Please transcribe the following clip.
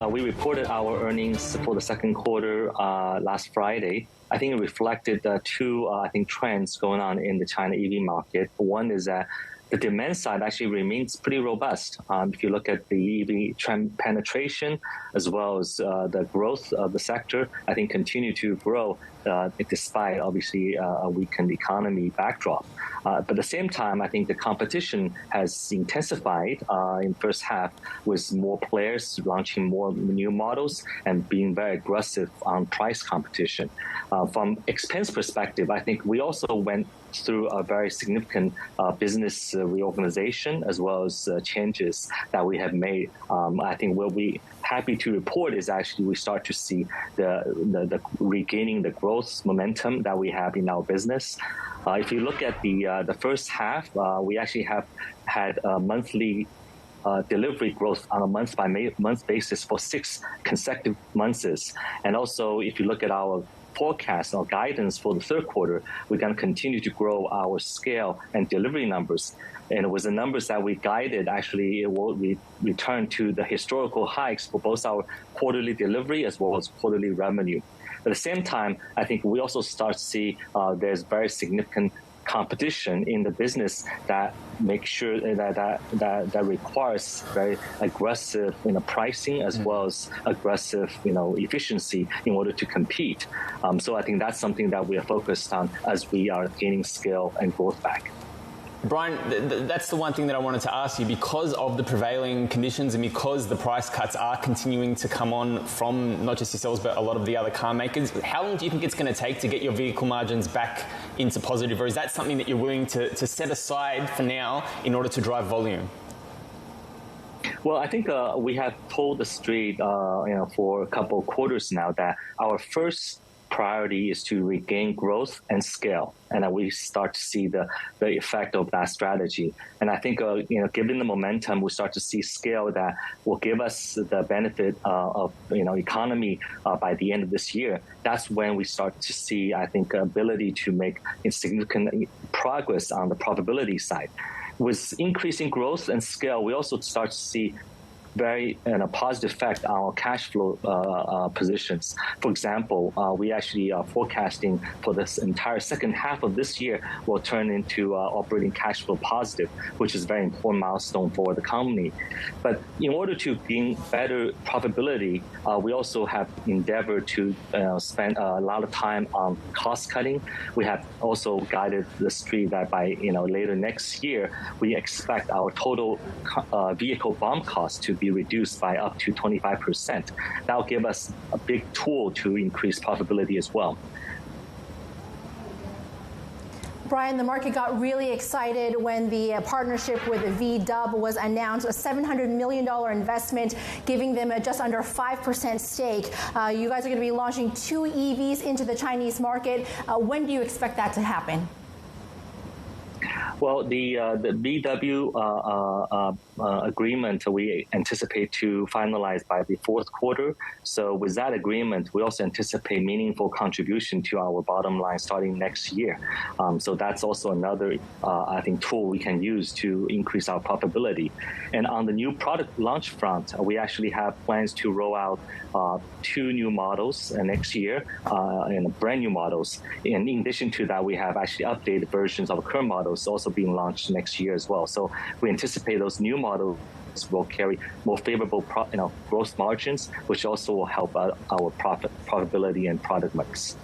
We reported our earnings for the second quarter last Friday. I think it reflected two trends going on in the China EV market. One is that the demand side actually remains pretty robust. If you look at the EV trend penetration as well as the growth of the sector, I think continue to grow despite obviously a weakened economy backdrop. But at the same time, I think the competition has intensified in first half with more players launching more new models and being very aggressive on price competition. From expense perspective, I think we also went through a very significant business reorganization as well as changes that we have made. I think what we happy to report is actually we start to see the regaining the growth momentum that we have in our business. If you look at the first half, we actually have had monthly delivery growth on a month-by-month basis for 6 consecutive months. And also, if you look at our forecast or guidance for the third quarter, we're going to continue to grow our scale and delivery numbers. And with the numbers that we guided, actually, it will return to the historical hikes for both our quarterly delivery as well as quarterly revenue. At the same time, I think we also start to see there's very significant competition in the business that makes sure that requires very aggressive pricing as well as aggressive efficiency in order to compete. So I think that's something that we are focused on as we are gaining scale and growth back. Brian, that's the one thing that I wanted to ask you. Because of the prevailing conditions and because the price cuts are continuing to come on from not just yourselves but a lot of the other car makers, how long do you think it's going to take to get your vehicle margins back into positive? Or is that something that you're willing to set aside for now in order to drive volume? Well, I think we have told the street for a couple of quarters now that our first priority is to regain growth and scale, and we start to see the effect of that strategy. And I think given the momentum, we start to see scale that will give us the benefit of economy by the end of this year. That's when we start to see, I think, ability to make significant progress on the profitability side. With increasing growth and scale, we also start to see very positive effect on our cash flow positions. For example, we actually are forecasting for this entire second half of this year will turn into operating cash flow positive, which is a very important milestone for the company. But in order to gain better profitability, we also have endeavored to spend a lot of time on cost cutting. We have also guided the street that by later next year, we expect our total vehicle BOM cost to be reduced by up to 25%. That will give us a big tool to increase profitability as well. Brian, the market got really excited when the partnership with VW was announced, a $700 million investment, giving them a just under 5% stake. You guys are going to be launching 2 EVs into the Chinese market. When do you expect that to happen? Well, the VW agreement we anticipate to finalize by the fourth quarter. So with that agreement, we also anticipate meaningful contribution to our bottom line starting next year. So that's also another, I think, tool we can use to increase our profitability. And on the new product launch front, we actually have plans to roll out 2 new models next year, and brand new models. And in addition to that, we have actually updated versions of current models also being launched next year as well. So we anticipate those new models will carry more favorable gross margins, which also will help our profitability and product mix.